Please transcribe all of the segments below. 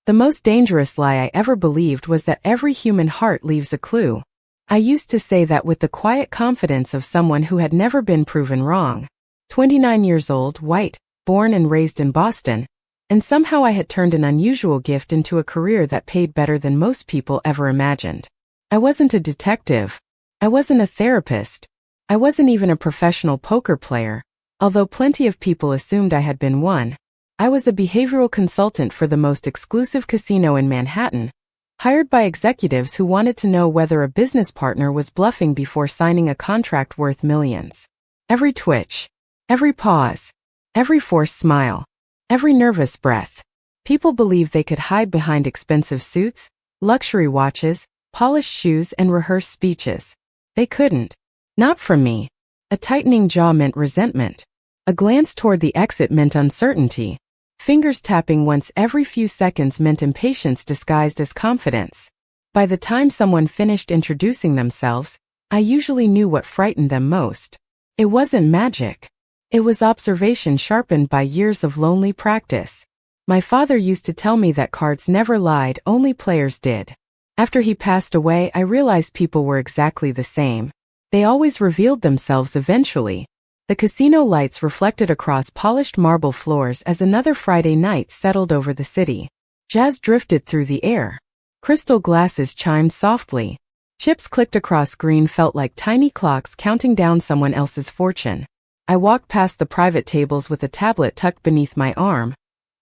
The most dangerous lie I ever believed was that every human heart leaves a clue. I used to say that with the quiet confidence of someone who had never been proven wrong. 29 years old, white, born and raised in Boston, and somehow I had turned an unusual gift into a career that paid better than most people ever imagined. I wasn't a detective. I wasn't a therapist. I wasn't even a professional poker player, although plenty of people assumed I had been one. I was a behavioral consultant for the most exclusive casino in Manhattan, hired by executives who wanted to know whether a business partner was bluffing before signing a contract worth millions. Every twitch, every pause, every forced smile, every nervous breath. People believed they could hide behind expensive suits, luxury watches, polished shoes, and rehearsed speeches. They couldn't. Not from me. A tightening jaw meant resentment. A glance toward the exit meant uncertainty. Fingers tapping once every few seconds meant impatience disguised as confidence. By the time someone finished introducing themselves, I usually knew what frightened them most. It wasn't magic. It was observation sharpened by years of lonely practice. My father used to tell me that cards never lied, only players did. After he passed away, I realized people were exactly the same. They always revealed themselves eventually. The casino lights reflected across polished marble floors as another Friday night settled over the city. Jazz drifted through the air. Crystal glasses chimed softly. Chips clicked across screen felt like tiny clocks counting down someone else's fortune. I walked past the private tables with a tablet tucked beneath my arm,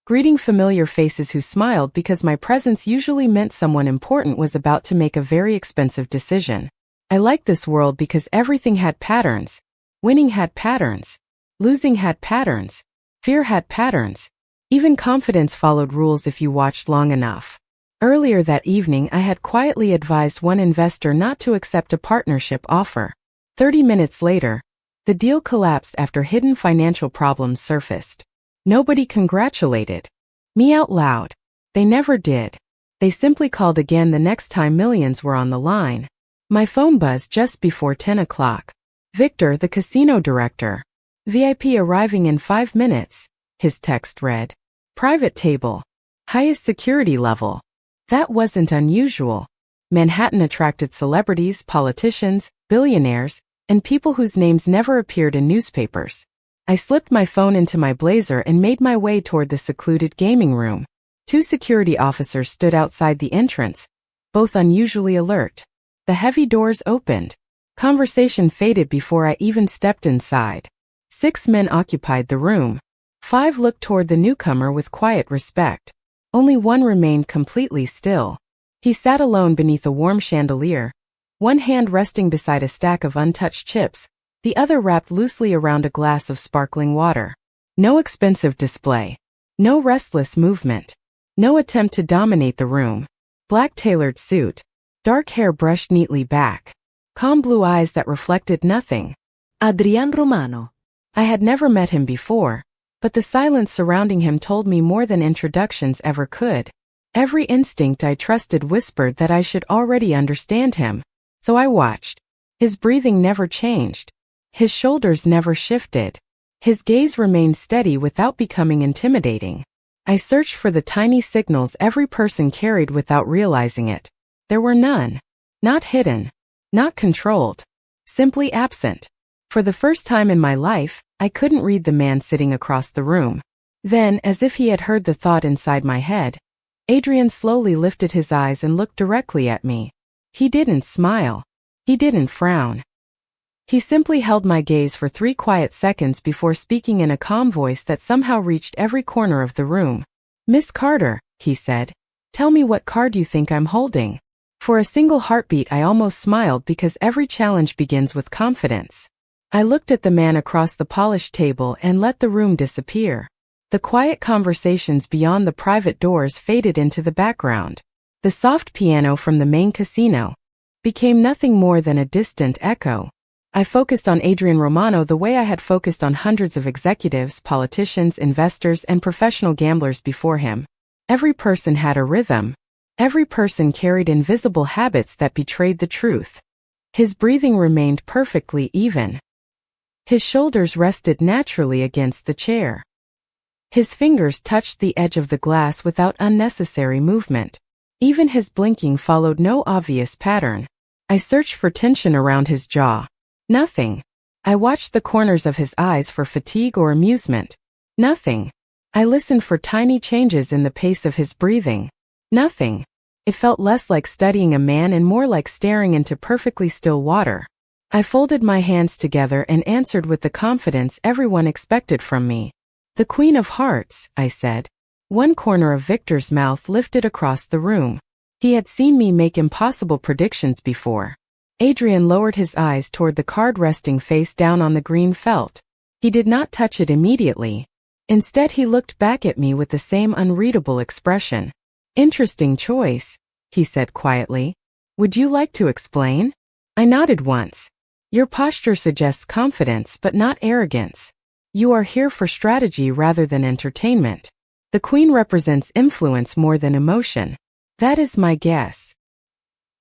greeting familiar faces who smiled because my presence usually meant someone important was about to make a very expensive decision. I liked this world because everything had patterns. Winning had patterns. Losing had patterns. Fear had patterns. Even confidence followed rules if you watched long enough. Earlier that evening, I had quietly advised one investor not to accept a partnership offer. 30 minutes later, the deal collapsed after hidden financial problems surfaced. Nobody congratulated me out loud. They never did. They simply called again the next time millions were on the line. My phone buzzed just before 10 o'clock. Victor, the casino director. VIP arriving in 5 minutes, his text read. Private table. Highest security level. That wasn't unusual. Manhattan attracted celebrities, politicians, billionaires, and people whose names never appeared in newspapers. I slipped my phone into my blazer and made my way toward the secluded gaming room. 2 security officers stood outside the entrance, both unusually alert. The heavy doors opened. Conversation faded before I even stepped inside. 6 men occupied the room. 5 looked toward the newcomer with quiet respect. Only one remained completely still. He sat alone beneath a warm chandelier, one hand resting beside a stack of untouched chips, the other wrapped loosely around a glass of sparkling water. No expensive display. No restless movement. No attempt to dominate the room. Black tailored suit. Dark hair brushed neatly back. Calm blue eyes that reflected nothing. Adrian Romano. I had never met him before, but the silence surrounding him told me more than introductions ever could. Every instinct I trusted whispered that I should already understand him, so I watched. His breathing never changed. His shoulders never shifted. His gaze remained steady without becoming intimidating. I searched for the tiny signals every person carried without realizing it. There were none. Not hidden. Not controlled. Simply absent. For the first time in my life, I couldn't read the man sitting across the room. Then, as if he had heard the thought inside my head, Adrian slowly lifted his eyes and looked directly at me. He didn't smile. He didn't frown. He simply held my gaze for 3 quiet seconds before speaking in a calm voice that somehow reached every corner of the room. "Miss Carter," he said, "tell me what card you think I'm holding." For a single heartbeat I almost smiled because every challenge begins with confidence. I looked at the man across the polished table and let the room disappear. The quiet conversations beyond the private doors faded into the background. The soft piano from the main casino became nothing more than a distant echo. I focused on Adrian Romano the way I had focused on hundreds of executives, politicians, investors, and professional gamblers before him. Every person had a rhythm. Every person carried invisible habits that betrayed the truth. His breathing remained perfectly even. His shoulders rested naturally against the chair. His fingers touched the edge of the glass without unnecessary movement. Even his blinking followed no obvious pattern. I searched for tension around his jaw. Nothing. I watched the corners of his eyes for fatigue or amusement. Nothing. I listened for tiny changes in the pace of his breathing. Nothing. It felt less like studying a man and more like staring into perfectly still water. I folded my hands together and answered with the confidence everyone expected from me. "The Queen of Hearts," I said. One corner of Victor's mouth lifted across the room. He had seen me make impossible predictions before. Adrian lowered his eyes toward the card resting face down on the green felt. He did not touch it immediately. Instead, he looked back at me with the same unreadable expression. "Interesting choice," he said quietly. "Would you like to explain?" I nodded once. "Your posture suggests confidence but not arrogance. You are here for strategy rather than entertainment. The Queen represents influence more than emotion. That is my guess."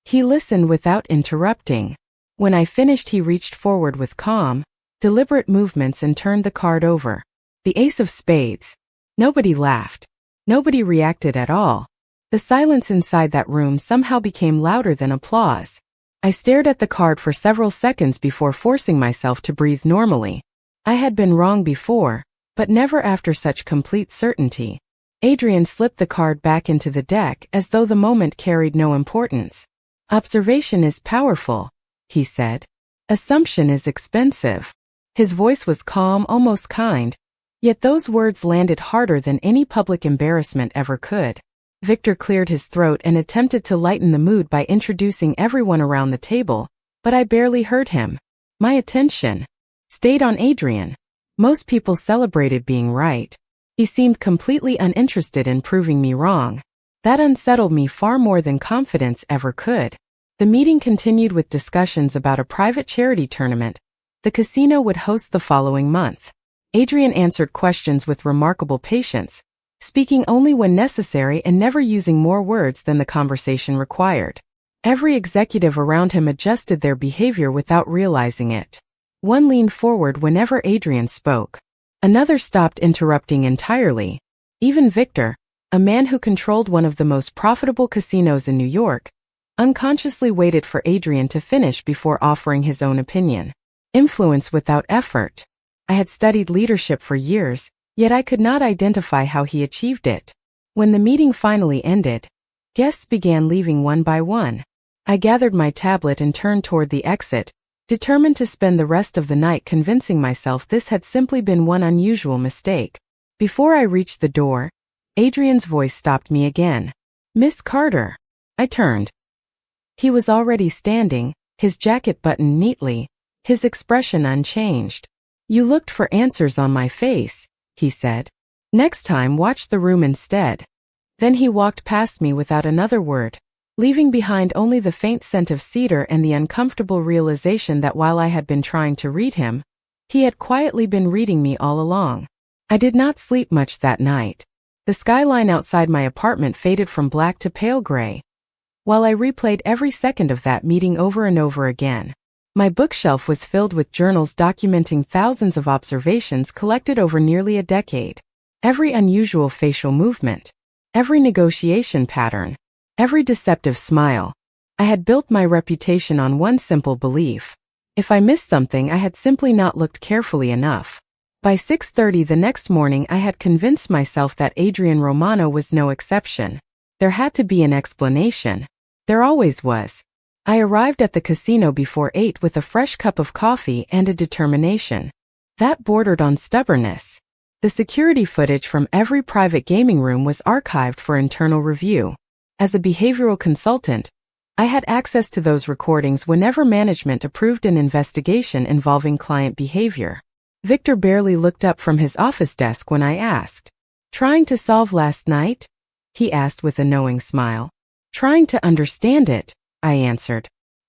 He listened without interrupting. When I finished, he reached forward with calm, deliberate movements and turned the card over. The Ace of Spades. Nobody laughed. Nobody reacted at all. The silence inside that room somehow became louder than applause. I stared at the card for several seconds before forcing myself to breathe normally. I had been wrong before, but never after such complete certainty. Adrian slipped the card back into the deck as though the moment carried no importance. "Observation is powerful," he said. "Assumption is expensive." His voice was calm, almost kind, yet those words landed harder than any public embarrassment ever could. Victor cleared his throat and attempted to lighten the mood by introducing everyone around the table, but I barely heard him. My attention stayed on Adrian. Most people celebrated being right. He seemed completely uninterested in proving me wrong. That unsettled me far more than confidence ever could. The meeting continued with discussions about a private charity tournament the casino would host the following month. Adrian answered questions with remarkable patience, speaking only when necessary and never using more words than the conversation required. Every executive around him adjusted their behavior without realizing it. One leaned forward whenever Adrian spoke. Another stopped interrupting entirely. Even Victor, a man who controlled one of the most profitable casinos in New York, unconsciously waited for Adrian to finish before offering his own opinion. Influence without effort. I had studied leadership for years, yet I could not identify how he achieved it. When the meeting finally ended, guests began leaving one by one. I gathered my tablet and turned toward the exit, determined to spend the rest of the night convincing myself this had simply been one unusual mistake. Before I reached the door, Adrian's voice stopped me again. "Miss Carter." I turned. He was already standing, his jacket buttoned neatly, his expression unchanged. "You looked for answers on my face," he said. "Next time, watch the room instead." Then he walked past me without another word, leaving behind only the faint scent of cedar and the uncomfortable realization that while I had been trying to read him, he had quietly been reading me all along. I did not sleep much that night. The skyline outside my apartment faded from black to pale gray, while I replayed every second of that meeting over and over again. My bookshelf was filled with journals documenting thousands of observations collected over nearly a decade. Every unusual facial movement, every negotiation pattern, every deceptive smile. I had built my reputation on one simple belief. If I missed something, I had simply not looked carefully enough. By 6:30 the next morning, I had convinced myself that Adrian Romano was no exception. There had to be an explanation. There always was. I arrived at the casino before 8 with a fresh cup of coffee and a determination that bordered on stubbornness. The security footage from every private gaming room was archived for internal review. As a behavioral consultant, I had access to those recordings whenever management approved an investigation involving client behavior. Victor barely looked up from his office desk when I asked, "Trying to solve last night?" he asked with a knowing smile. "Trying to understand it," I answered.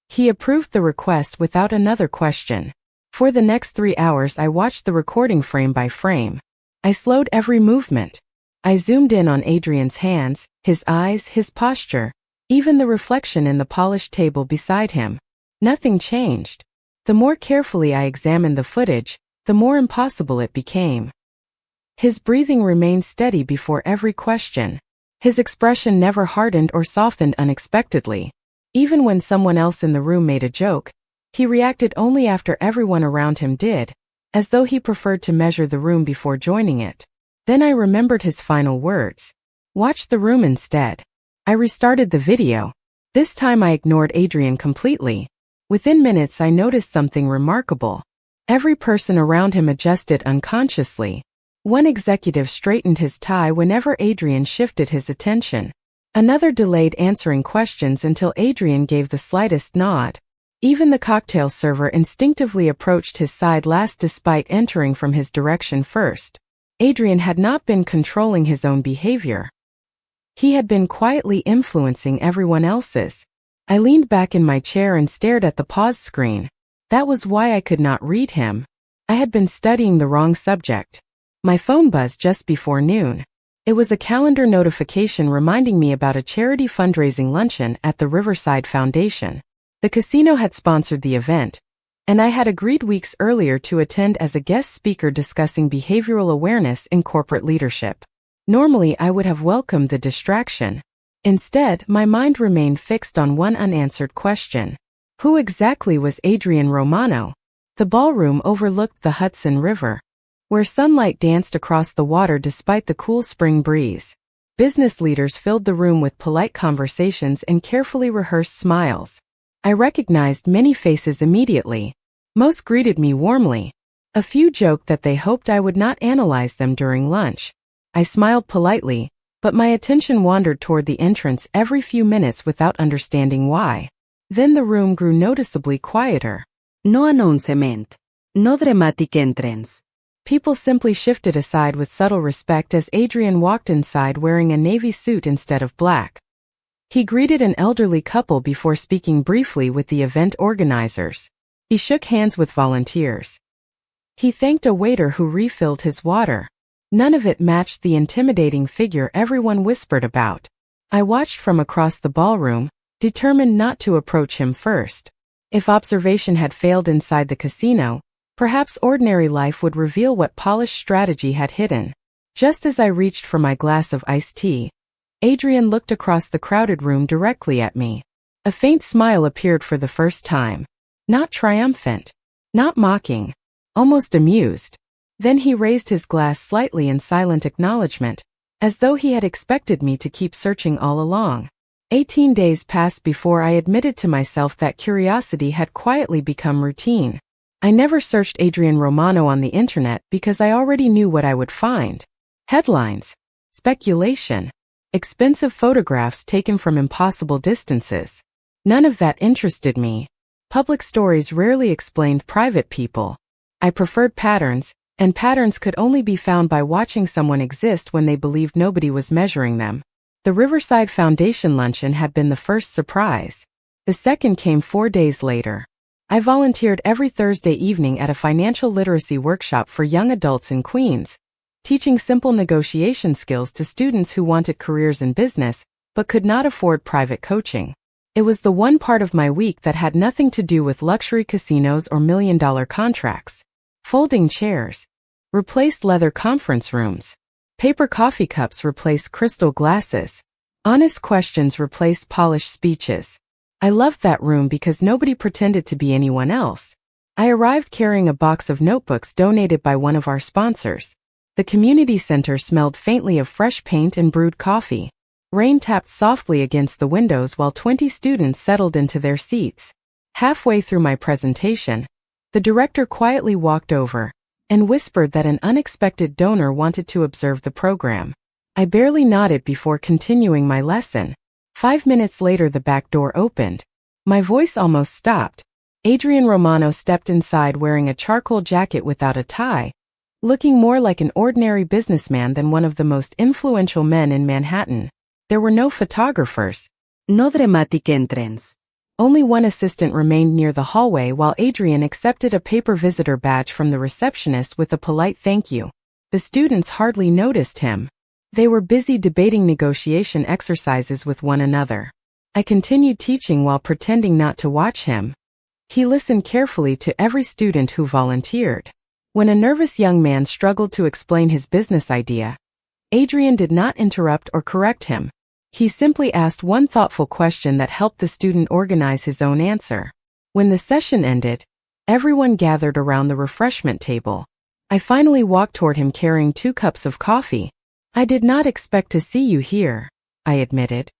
He approved the request without another question. For the next 3 hours I watched the recording frame by frame. I slowed every movement. I zoomed in on Adrian's hands, his eyes, his posture, even the reflection in the polished table beside him. Nothing changed. The more carefully I examined the footage, the more impossible it became. His breathing remained steady before every question. His expression never hardened or softened unexpectedly. Even when someone else in the room made a joke, he reacted only after everyone around him did, as though he preferred to measure the room before joining it. Then I remembered his final words. Watch the room instead. I restarted the video. This time I ignored Adrian completely. Within minutes I noticed something remarkable. Every person around him adjusted unconsciously. One executive straightened his tie whenever Adrian shifted his attention. Another delayed answering questions until Adrian gave the slightest nod. Even the cocktail server instinctively approached his side last despite entering from his direction first. Adrian had not been controlling his own behavior. He had been quietly influencing everyone else's. I leaned back in my chair and stared at the pause screen. That was why I could not read him. I had been studying the wrong subject. My phone buzzed just before noon. It was a calendar notification reminding me about a charity fundraising luncheon at the Riverside Foundation. The casino had sponsored the event, and I had agreed weeks earlier to attend as a guest speaker discussing behavioral awareness in corporate leadership. Normally, I would have welcomed the distraction. Instead, my mind remained fixed on one unanswered question. Who exactly was Adrian Romano? The ballroom overlooked the Hudson River, where sunlight danced across the water despite the cool spring breeze. Business leaders filled the room with polite conversations and carefully rehearsed smiles. I recognized many faces immediately. Most greeted me warmly. A few joked that they hoped I would not analyze them during lunch. I smiled politely, but my attention wandered toward the entrance every few minutes without understanding why. Then the room grew noticeably quieter. No announcement. No dramatic entrance. People simply shifted aside with subtle respect as Adrian walked inside wearing a navy suit instead of black. He greeted an elderly couple before speaking briefly with the event organizers. He shook hands with volunteers. He thanked a waiter who refilled his water. None of it matched the intimidating figure everyone whispered about. I watched from across the ballroom, determined not to approach him first. If observation had failed inside the casino, perhaps ordinary life would reveal what polished strategy had hidden. Just as I reached for my glass of iced tea, Adrian looked across the crowded room directly at me. A faint smile appeared for the first time. Not triumphant. Not mocking. Almost amused. Then he raised his glass slightly in silent acknowledgement, as though he had expected me to keep searching all along. 18 days passed before I admitted to myself that curiosity had quietly become routine. I never searched Adrian Romano on the internet because I already knew what I would find. Headlines, speculation, expensive photographs taken from impossible distances. None of that interested me. Public stories rarely explained private people. I preferred patterns, and patterns could only be found by watching someone exist when they believed nobody was measuring them. The Riverside Foundation luncheon had been the first surprise. The second came 4 days later. I volunteered every Thursday evening at a financial literacy workshop for young adults in Queens, teaching simple negotiation skills to students who wanted careers in business but could not afford private coaching. It was the one part of my week that had nothing to do with luxury casinos or million-dollar contracts. Folding chairs replaced leather conference rooms. Paper coffee cups replaced crystal glasses. Honest questions replaced polished speeches. I loved that room because nobody pretended to be anyone else. I arrived carrying a box of notebooks donated by one of our sponsors. The community center smelled faintly of fresh paint and brewed coffee. Rain tapped softly against the windows while 20 students settled into their seats. Halfway through my presentation, the director quietly walked over and whispered that an unexpected donor wanted to observe the program. I barely nodded before continuing my lesson. 5 minutes later, the back door opened. My voice almost stopped. Adrian Romano stepped inside wearing a charcoal jacket without a tie, looking more like an ordinary businessman than one of the most influential men in Manhattan. There were no photographers. No dramatic entrance. Only one assistant remained near the hallway while Adrian accepted a paper visitor badge from the receptionist with a polite thank you. The students hardly noticed him. They were busy debating negotiation exercises with one another. I continued teaching while pretending not to watch him. He listened carefully to every student who volunteered. When a nervous young man struggled to explain his business idea, Adrian did not interrupt or correct him. He simply asked one thoughtful question that helped the student organize his own answer. When the session ended, everyone gathered around the refreshment table. I finally walked toward him carrying 2 cups of coffee. "I did not expect to see you here," I admitted.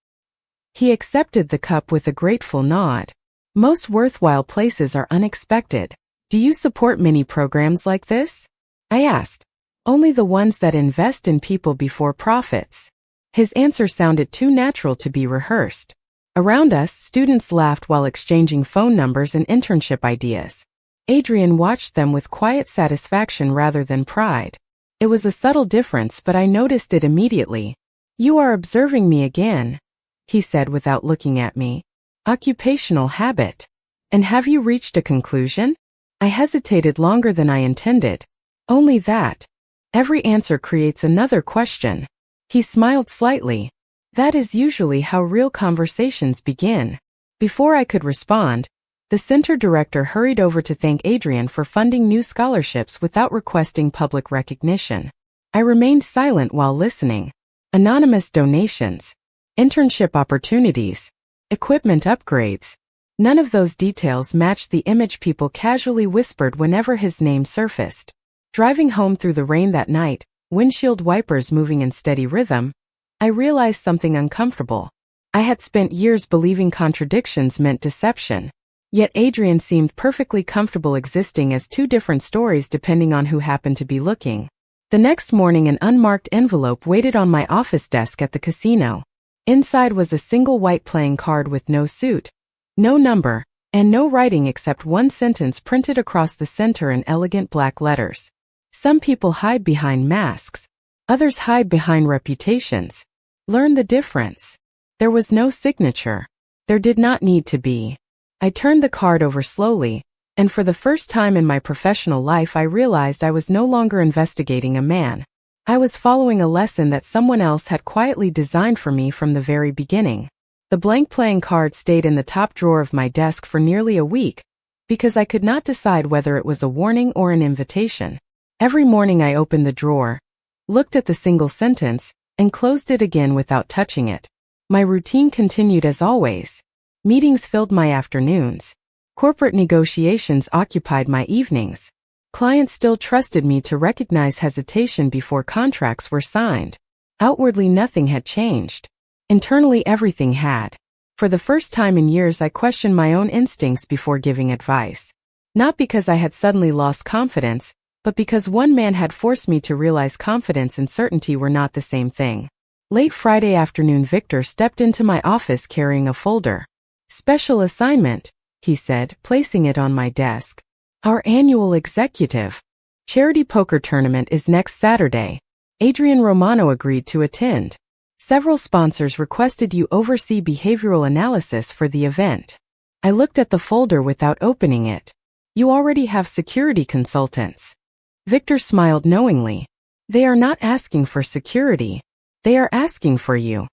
He accepted the cup with a grateful nod. "Most worthwhile places are unexpected. Do you support many programs like this?" I asked. "Only the ones that invest in people before profits." His answer sounded too natural to be rehearsed. Around us, students laughed while exchanging phone numbers and internship ideas. Adrian watched them with quiet satisfaction rather than pride. It was a subtle difference, but I noticed it immediately. "You are observing me again," he said without looking at me. "Occupational habit. And have you reached a conclusion?" I hesitated longer than I intended. "Only that. Every answer creates another question." He smiled slightly. "That is usually how real conversations begin." Before I could respond, the center director hurried over to thank Adrian for funding new scholarships without requesting public recognition. I remained silent while listening. Anonymous donations, internship opportunities, equipment upgrades. None of those details matched the image people casually whispered whenever his name surfaced. Driving home through the rain that night, windshield wipers moving in steady rhythm, I realized something uncomfortable. I had spent years believing contradictions meant deception. Yet Adrian seemed perfectly comfortable existing as 2 different stories depending on who happened to be looking. The next morning, an unmarked envelope waited on my office desk at the casino. Inside was a single white playing card with no suit, no number, and no writing except one sentence printed across the center in elegant black letters. "Some people hide behind masks. Others hide behind reputations. Learn the difference." There was no signature. There did not need to be. I turned the card over slowly, and for the first time in my professional life I realized I was no longer investigating a man. I was following a lesson that someone else had quietly designed for me from the very beginning. The blank playing card stayed in the top drawer of my desk for nearly a week, because I could not decide whether it was a warning or an invitation. Every morning I opened the drawer, looked at the single sentence, and closed it again without touching it. My routine continued as always. Meetings filled my afternoons. Corporate negotiations occupied my evenings. Clients still trusted me to recognize hesitation before contracts were signed. Outwardly nothing had changed. Internally everything had. For the first time in years I questioned my own instincts before giving advice. Not because I had suddenly lost confidence, but because one man had forced me to realize confidence and certainty were not the same thing. Late Friday afternoon, Victor stepped into my office carrying a folder. "Special assignment," he said, placing it on my desk. "Our annual executive charity poker tournament is next Saturday. Adrian Romano agreed to attend. Several sponsors requested you oversee behavioral analysis for the event." I looked at the folder without opening it. "You already have security consultants." Victor smiled knowingly. "They are not asking for security. They are asking for you."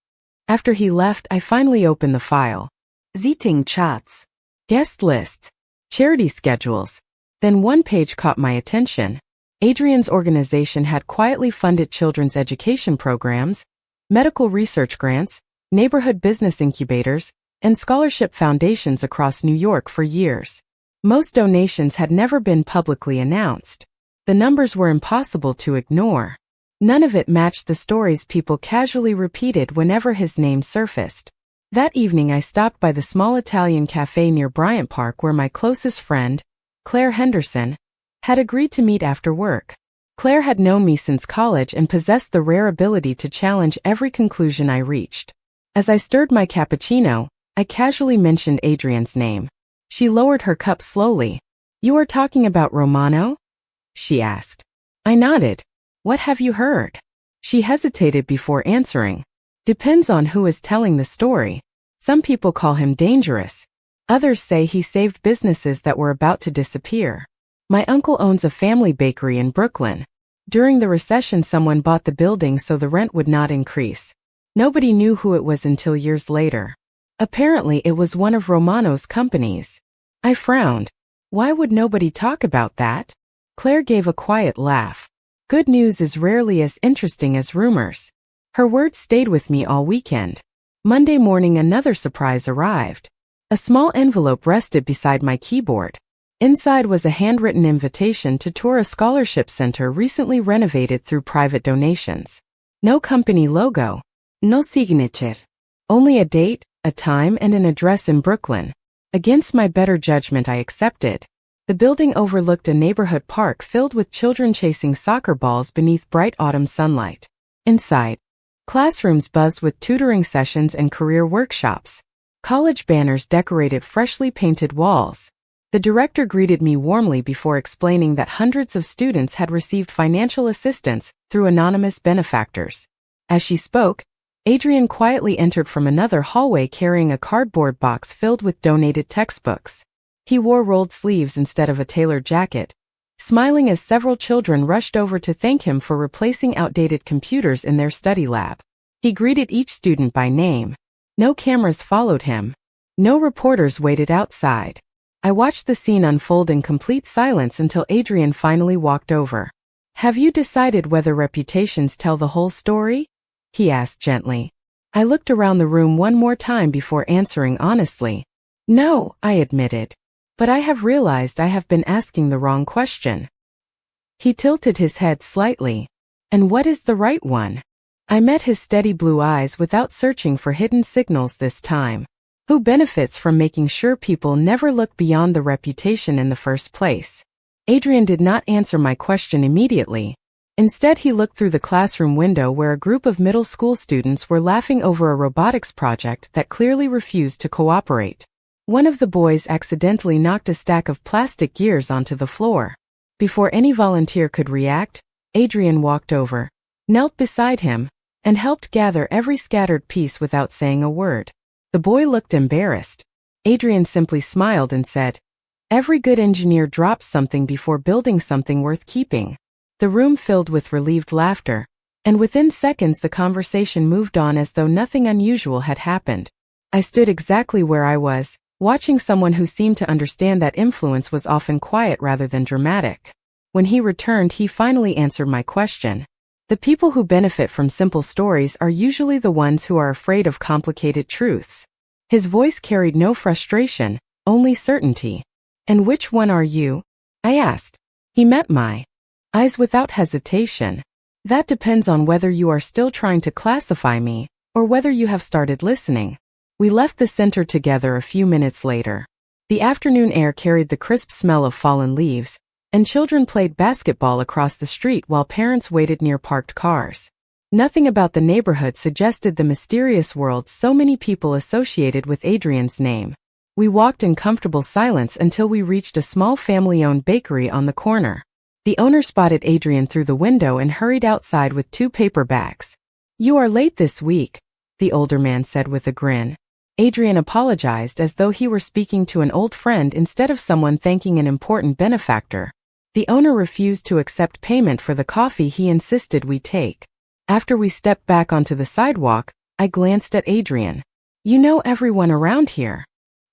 After he left, I finally opened the file. Seating charts, guest lists, charity schedules. Then one page caught my attention. Adrian's organization had quietly funded children's education programs, medical research grants, neighborhood business incubators, and scholarship foundations across New York for years. Most donations had never been publicly announced. The numbers were impossible to ignore. None of it matched the stories people casually repeated whenever his name surfaced. That evening I stopped by the small Italian cafe near Bryant Park where my closest friend, Claire Henderson, had agreed to meet after work. Claire had known me since college and possessed the rare ability to challenge every conclusion I reached. As I stirred my cappuccino, I casually mentioned Adrian's name. She lowered her cup slowly. "You are talking about Romano?" she asked. I nodded. "What have you heard?" She hesitated before answering. "Depends on who is telling the story. Some people call him dangerous. Others say he saved businesses that were about to disappear. My uncle owns a family bakery in Brooklyn. During the recession, someone bought the building so the rent would not increase. Nobody knew who it was until years later. Apparently, it was one of Romano's companies." I frowned. Why would nobody talk about that? Claire gave a quiet laugh. Good news is rarely as interesting as rumors. Her words stayed with me all weekend. Monday morning, another surprise arrived. A small envelope rested beside my keyboard. Inside was a handwritten invitation to tour a scholarship center recently renovated through private donations. No company logo. No signature. Only a date, a time, and an address in Brooklyn. Against my better judgment, I accepted. The building overlooked a neighborhood park filled with children chasing soccer balls beneath bright autumn sunlight. Inside, classrooms buzzed with tutoring sessions and career workshops. College banners decorated freshly painted walls. The director greeted me warmly before explaining that hundreds of students had received financial assistance through anonymous benefactors. As she spoke, Adrian quietly entered from another hallway carrying a cardboard box filled with donated textbooks. He wore rolled sleeves instead of a tailored jacket, smiling as several children rushed over to thank him for replacing outdated computers in their study lab. He greeted each student by name. No cameras followed him. No reporters waited outside. I watched the scene unfold in complete silence until Adrian finally walked over. "Have you decided whether reputations tell the whole story?" he asked gently. I looked around the room one more time before answering honestly. "No," I admitted. "But I have realized I have been asking the wrong question." He tilted his head slightly. "And what is the right one?" I met his steady blue eyes without searching for hidden signals this time. Who benefits from making sure people never look beyond the reputation in the first place? Adrian did not answer my question immediately. Instead, he looked through the classroom window where a group of middle school students were laughing over a robotics project that clearly refused to cooperate. One of the boys accidentally knocked a stack of plastic gears onto the floor. Before any volunteer could react, Adrian walked over, knelt beside him, and helped gather every scattered piece without saying a word. The boy looked embarrassed. Adrian simply smiled and said, "Every good engineer drops something before building something worth keeping." The room filled with relieved laughter, and within seconds the conversation moved on as though nothing unusual had happened. I stood exactly where I was, watching someone who seemed to understand that influence was often quiet rather than dramatic. When he returned, he finally answered my question. The people who benefit from simple stories are usually the ones who are afraid of complicated truths. His voice carried no frustration, only certainty. "And which one are you?" I asked. He met my eyes without hesitation. "That depends on whether you are still trying to classify me, or whether you have started listening." We left the center together a few minutes later. The afternoon air carried the crisp smell of fallen leaves, and children played basketball across the street while parents waited near parked cars. Nothing about the neighborhood suggested the mysterious world so many people associated with Adrian's name. We walked in comfortable silence until we reached a small family-owned bakery on the corner. The owner spotted Adrian through the window and hurried outside with 2 paper bags. "You are late this week," the older man said with a grin. Adrian apologized as though he were speaking to an old friend instead of someone thanking an important benefactor. The owner refused to accept payment for the coffee he insisted we take. After we stepped back onto the sidewalk, I glanced at Adrian. "You know everyone around here."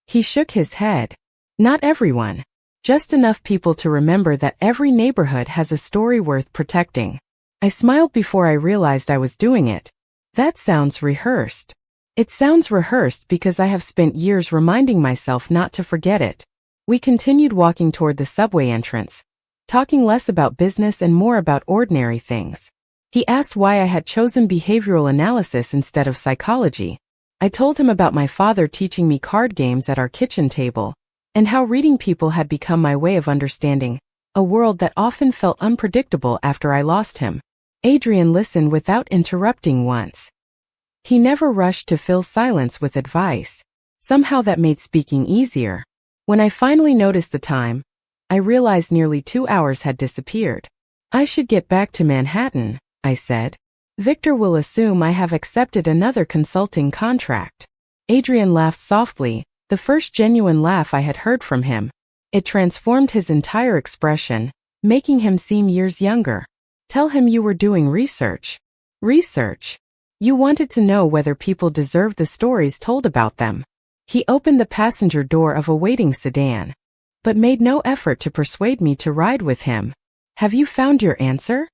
He shook his head. "Not everyone. Just enough people to remember that every neighborhood has a story worth protecting." I smiled before I realized I was doing it. "That sounds rehearsed." "It sounds rehearsed because I have spent years reminding myself not to forget it." We continued walking toward the subway entrance, talking less about business and more about ordinary things. He asked why I had chosen behavioral analysis instead of psychology. I told him about my father teaching me card games at our kitchen table, and how reading people had become my way of understanding a world that often felt unpredictable after I lost him. Adrian listened without interrupting once. He never rushed to fill silence with advice. Somehow that made speaking easier. When I finally noticed the time, I realized nearly 2 hours had disappeared. "I should get back to Manhattan," I said. "Victor will assume I have accepted another consulting contract." Adrian laughed softly, the first genuine laugh I had heard from him. It transformed his entire expression, making him seem years younger. "Tell him you were doing research." "Research? You wanted to know whether people deserved the stories told about them." He opened the passenger door of a waiting sedan, but made no effort to persuade me to ride with him. Have you found your answer?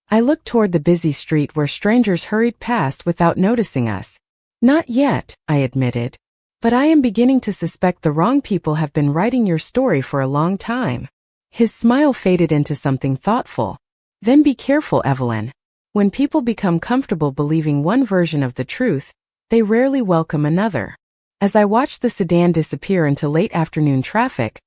I looked toward the busy street where strangers hurried past without noticing us. Not yet, I admitted. But I am beginning to suspect the wrong people have been writing your story for a long time. His smile faded into something thoughtful. Then be careful, Evelyn. When people become comfortable believing one version of the truth, they rarely welcome another. As I watched the sedan disappear into late afternoon traffic,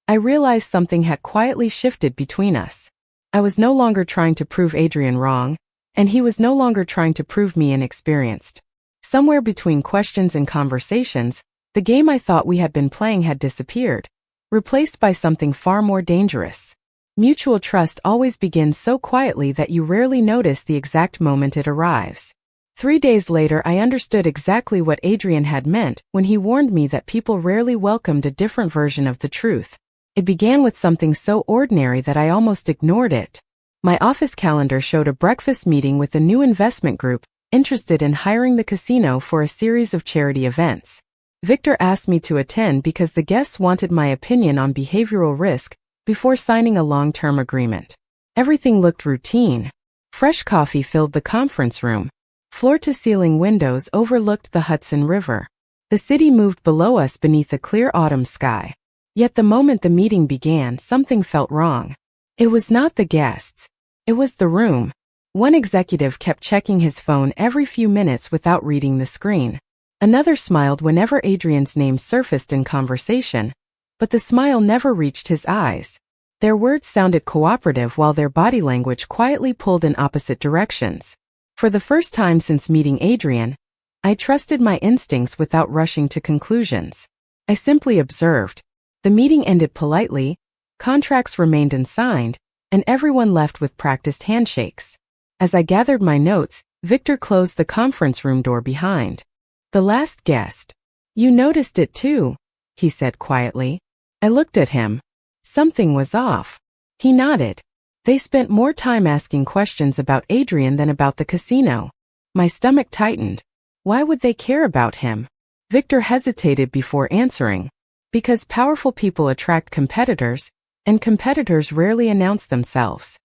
I realized something had quietly shifted between us. I was no longer trying to prove Adrian wrong, and he was no longer trying to prove me inexperienced. Somewhere between questions and conversations, the game I thought we had been playing had disappeared, replaced by something far more dangerous. Mutual trust always begins so quietly that you rarely notice the exact moment it arrives. 3 days later, I understood exactly what Adrian had meant when he warned me that people rarely welcomed a different version of the truth. It began with something so ordinary that I almost ignored it. My office calendar showed a breakfast meeting with a new investment group interested in hiring the casino for a series of charity events. Victor asked me to attend because the guests wanted my opinion on behavioral risk before signing a long-term agreement. Everything looked routine. Fresh coffee filled the conference room. Floor-to-ceiling windows overlooked the Hudson River. The city moved below us beneath a clear autumn sky. Yet the moment the meeting began, something felt wrong. It was not the guests. It was the room. One executive kept checking his phone every few minutes without reading the screen. Another smiled whenever Adrian's name surfaced in conversation, but the smile never reached his eyes. Their words sounded cooperative while their body language quietly pulled in opposite directions. For the first time since meeting Adrian, I trusted my instincts without rushing to conclusions. I simply observed. The meeting ended politely, contracts remained unsigned, and everyone left with practiced handshakes. As I gathered my notes, Victor closed the conference room door behind. The last guest. You noticed it too, he said quietly. I looked at him. Something was off. He nodded. They spent more time asking questions about Adrian than about the casino. My stomach tightened. Why would they care about him? Victor hesitated before answering. Because powerful people attract competitors, and competitors rarely announce themselves.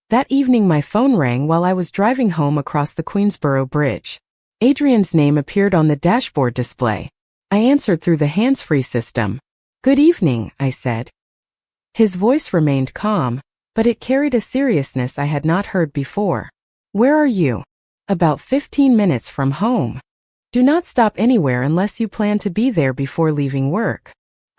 That evening my phone rang while I was driving home across the Queensboro Bridge. Adrian's name appeared on the dashboard display. I answered through the hands-free system. Good evening, I said. His voice remained calm, but it carried a seriousness I had not heard before. Where are you? About 15 minutes from home. Do not stop anywhere unless you plan to be there before leaving work.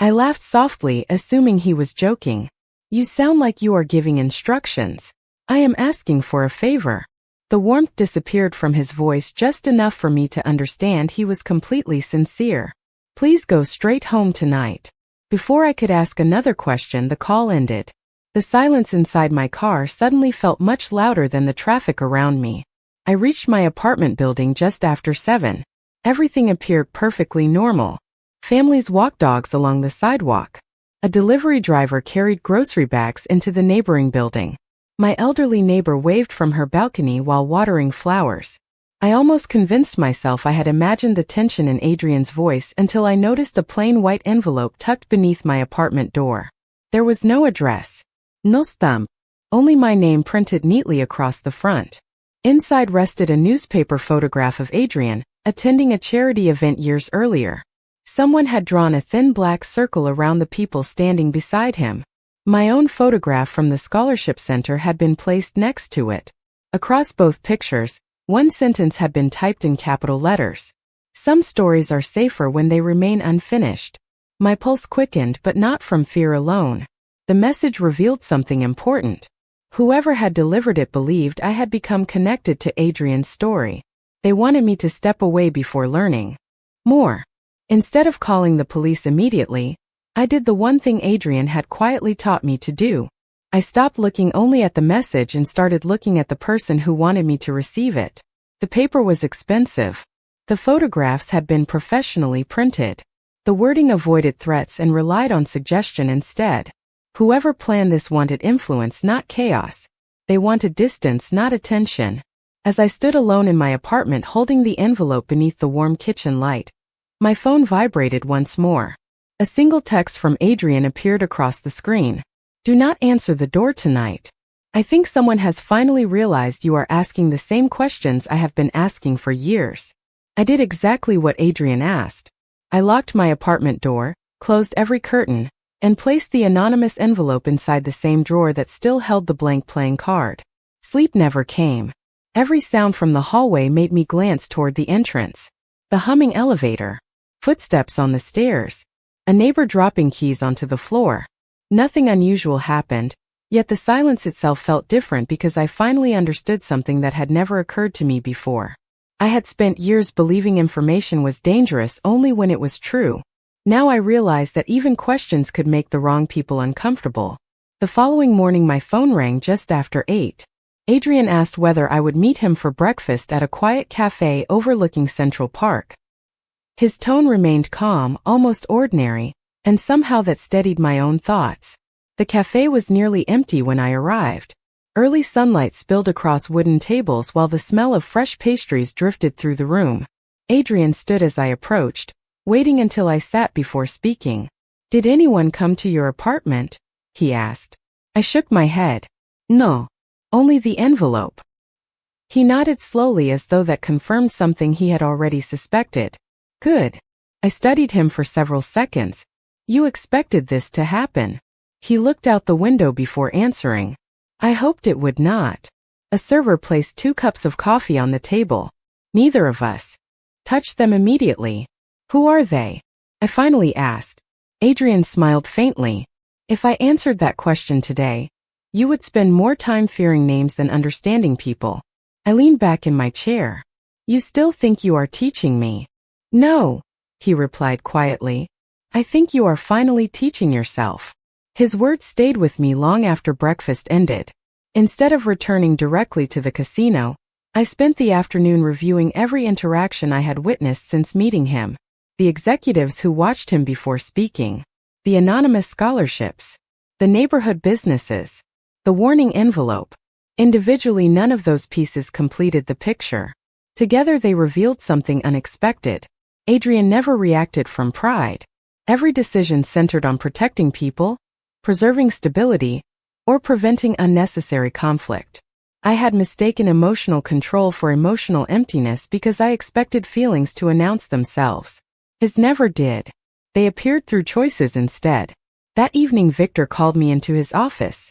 I laughed softly, assuming he was joking. You sound like you are giving instructions. I am asking for a favor. The warmth disappeared from his voice just enough for me to understand he was completely sincere. Please go straight home tonight. Before I could ask another question, the call ended. The silence inside my car suddenly felt much louder than the traffic around me. I reached my apartment building just after 7. Everything appeared perfectly normal. Families walked dogs along the sidewalk. A delivery driver carried grocery bags into the neighboring building. My elderly neighbor waved from her balcony while watering flowers. I almost convinced myself I had imagined the tension in Adrian's voice until I noticed a plain white envelope tucked beneath my apartment door. There was no address. No stamp. Only my name printed neatly across the front. Inside rested a newspaper photograph of Adrian, attending a charity event years earlier. Someone had drawn a thin black circle around the people standing beside him. My own photograph from the scholarship center had been placed next to it. Across both pictures, one sentence had been typed in capital letters. Some stories are safer when they remain unfinished. My pulse quickened, but not from fear alone. The message revealed something important. Whoever had delivered it believed I had become connected to Adrian's story. They wanted me to step away before learning more. Instead of calling the police immediately, I did the one thing Adrian had quietly taught me to do. I stopped looking only at the message and started looking at the person who wanted me to receive it. The paper was expensive. The photographs had been professionally printed. The wording avoided threats and relied on suggestion instead. Whoever planned this wanted influence, not chaos. They wanted distance, not attention. As I stood alone in my apartment holding the envelope beneath the warm kitchen light, my phone vibrated once more. A single text from Adrian appeared across the screen. Do not answer the door tonight. I think someone has finally realized you are asking the same questions I have been asking for years. I did exactly what Adrian asked. I locked my apartment door, closed every curtain, and placed the anonymous envelope inside the same drawer that still held the blank playing card. Sleep never came. Every sound from the hallway made me glance toward the entrance. The humming elevator. Footsteps on the stairs. A neighbor dropping keys onto the floor. Nothing unusual happened, yet the silence itself felt different because I finally understood something that had never occurred to me before. I had spent years believing information was dangerous only when it was true. Now I realized that even questions could make the wrong people uncomfortable. The following morning my phone rang just after 8. Adrian asked whether I would meet him for breakfast at a quiet cafe overlooking Central Park. His tone remained calm, almost ordinary, and somehow that steadied my own thoughts. The cafe was nearly empty when I arrived. Early sunlight spilled across wooden tables while the smell of fresh pastries drifted through the room. Adrian stood as I approached, waiting until I sat before speaking. "Did anyone come to your apartment?" he asked. I shook my head. "No. Only the envelope." He nodded slowly as though that confirmed something he had already suspected. "Good." I studied him for several seconds. "You expected this to happen." He looked out the window before answering. "I hoped it would not." A server placed 2 cups of coffee on the table. Neither of us touched them immediately. "Who are they?" I finally asked. Adrian smiled faintly. "If I answered that question today, you would spend more time fearing names than understanding people." I leaned back in my chair. "You still think you are teaching me?" "No," he replied quietly. "I think you are finally teaching yourself." His words stayed with me long after breakfast ended. Instead of returning directly to the casino, I spent the afternoon reviewing every interaction I had witnessed since meeting him. The executives who watched him before speaking. The anonymous scholarships. The neighborhood businesses. The warning envelope. Individually, none of those pieces completed the picture. Together they revealed something unexpected. Adrian never reacted from pride. Every decision centered on protecting people, preserving stability, or preventing unnecessary conflict. I had mistaken emotional control for emotional emptiness because I expected feelings to announce themselves. His never did. They appeared through choices instead. That evening Victor called me into his office.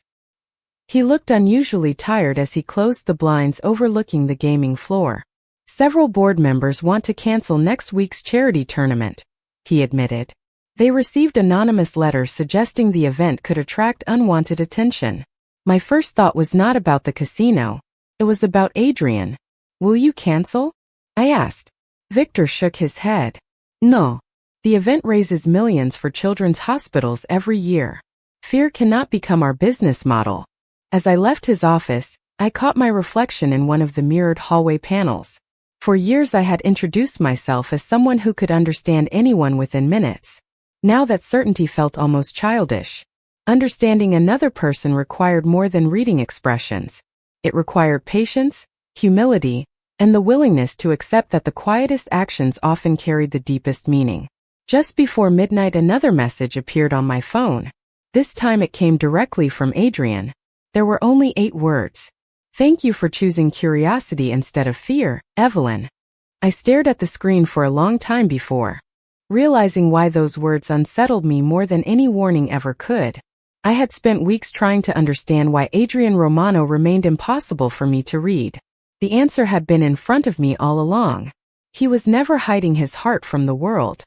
He looked unusually tired as he closed the blinds overlooking the gaming floor. "Several board members want to cancel next week's charity tournament," he admitted. They received anonymous letters suggesting the event could attract unwanted attention. My first thought was not about the casino. It was about Adrian. "Will you cancel?" I asked. Victor shook his head. "No. The event raises millions for children's hospitals every year. Fear cannot become our business model." As I left his office, I caught my reflection in one of the mirrored hallway panels. For years I had introduced myself as someone who could understand anyone within minutes. Now that certainty felt almost childish. Understanding another person required more than reading expressions. It required patience, humility, and the willingness to accept that the quietest actions often carried the deepest meaning. Just before midnight another message appeared on my phone. This time it came directly from Adrian. There were only 8 words. "Thank you for choosing curiosity instead of fear, Evelyn." I stared at the screen for a long time before realizing why those words unsettled me more than any warning ever could. I had spent weeks trying to understand why Adrian Romano remained impossible for me to read. The answer had been in front of me all along. He was never hiding his heart from the world.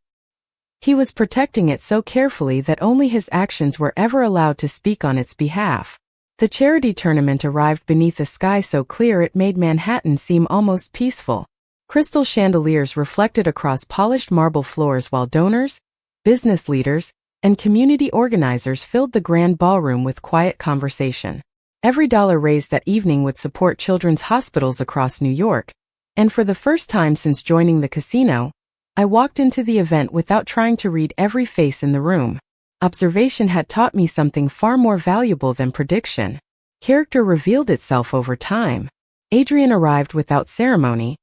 He was protecting it so carefully that only his actions were ever allowed to speak on its behalf. The charity tournament arrived beneath a sky so clear it made Manhattan seem almost peaceful. Crystal chandeliers reflected across polished marble floors while donors, business leaders, and community organizers filled the grand ballroom with quiet conversation. Every dollar raised that evening would support children's hospitals across New York, and for the first time since joining the casino, I walked into the event without trying to read every face in the room. Observation had taught me something far more valuable than prediction. Character revealed itself over time. Adrian arrived without ceremony,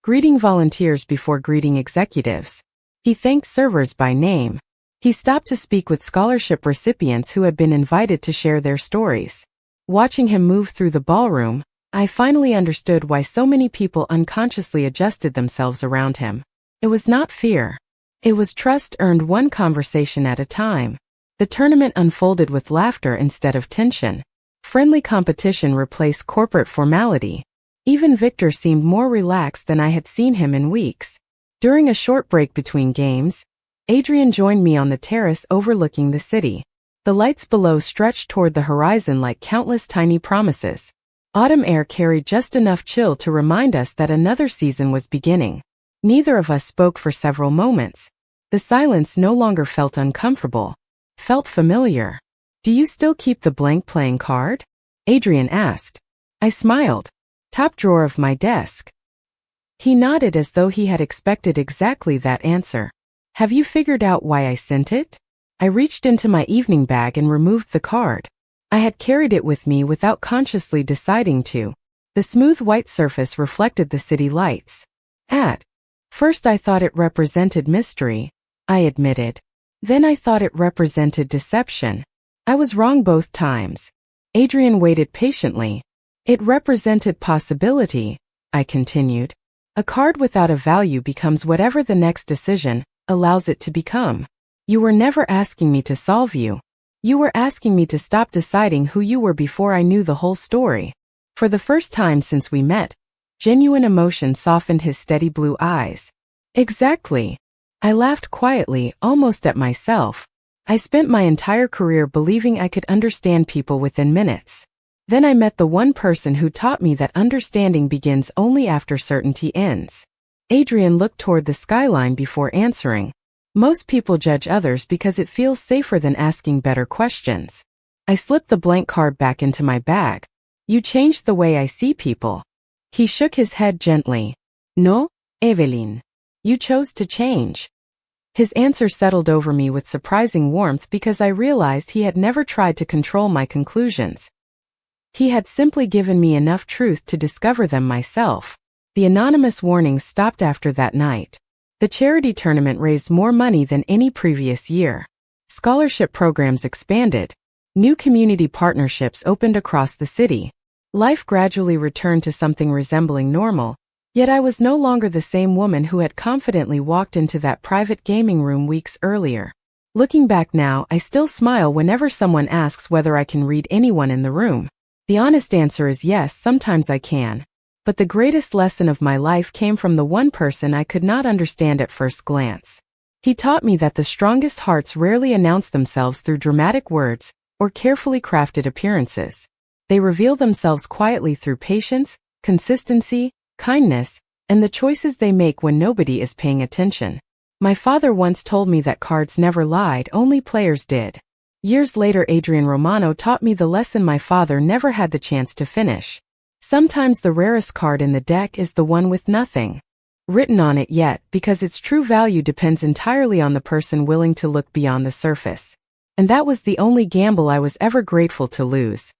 greeting volunteers before greeting executives. He thanked servers by name. He stopped to speak with scholarship recipients who had been invited to share their stories. Watching him move through the ballroom, I finally understood why so many people unconsciously adjusted themselves around him. It was not fear. It was trust earned one conversation at a time. The tournament unfolded with laughter instead of tension. Friendly competition replaced corporate formality. Even Victor seemed more relaxed than I had seen him in weeks. During a short break between games, Adrian joined me on the terrace overlooking the city. The lights below stretched toward the horizon like countless tiny promises. Autumn air carried just enough chill to remind us that another season was beginning. Neither of us spoke for several moments. The silence no longer felt uncomfortable. Felt familiar. "Do you still keep the blank playing card?" Adrian asked. I smiled. "Top drawer of my desk." He nodded as though he had expected exactly that answer. "Have you figured out why I sent it?" I reached into my evening bag and removed the card. I had carried it with me without consciously deciding to. The smooth white surface reflected the city lights. At first I thought it represented mystery, I admitted. Then I thought it represented deception. I was wrong both times. Adrian waited patiently. "It represented possibility," I continued. "A card without a value becomes whatever the next decision allows it to become. You were never asking me to solve you. You were asking me to stop deciding who you were before I knew the whole story." For the first time since we met, genuine emotion softened his steady blue eyes. "Exactly." I laughed quietly, almost at myself. I spent my entire career believing I could understand people within minutes. Then I met the one person who taught me that understanding begins only after certainty ends. Adrian looked toward the skyline before answering. "Most people judge others because it feels safer than asking better questions." I slipped the blank card back into my bag. "You changed the way I see people." He shook his head gently. "No, Evelyn. You chose to change." His answer settled over me with surprising warmth because I realized he had never tried to control my conclusions. He had simply given me enough truth to discover them myself. The anonymous warnings stopped after that night. The charity tournament raised more money than any previous year. Scholarship programs expanded. New community partnerships opened across the city. Life gradually returned to something resembling normal, yet I was no longer the same woman who had confidently walked into that private gaming room weeks earlier. Looking back now, I still smile whenever someone asks whether I can read anyone in the room. The honest answer is yes, sometimes I can. But the greatest lesson of my life came from the one person I could not understand at first glance. He taught me that the strongest hearts rarely announce themselves through dramatic words or carefully crafted appearances. They reveal themselves quietly through patience, consistency, kindness, and the choices they make when nobody is paying attention. My father once told me that cards never lied, only players did. Years later, Adrian Romano taught me the lesson my father never had the chance to finish. Sometimes the rarest card in the deck is the one with nothing written on it yet, because its true value depends entirely on the person willing to look beyond the surface. And that was the only gamble I was ever grateful to lose.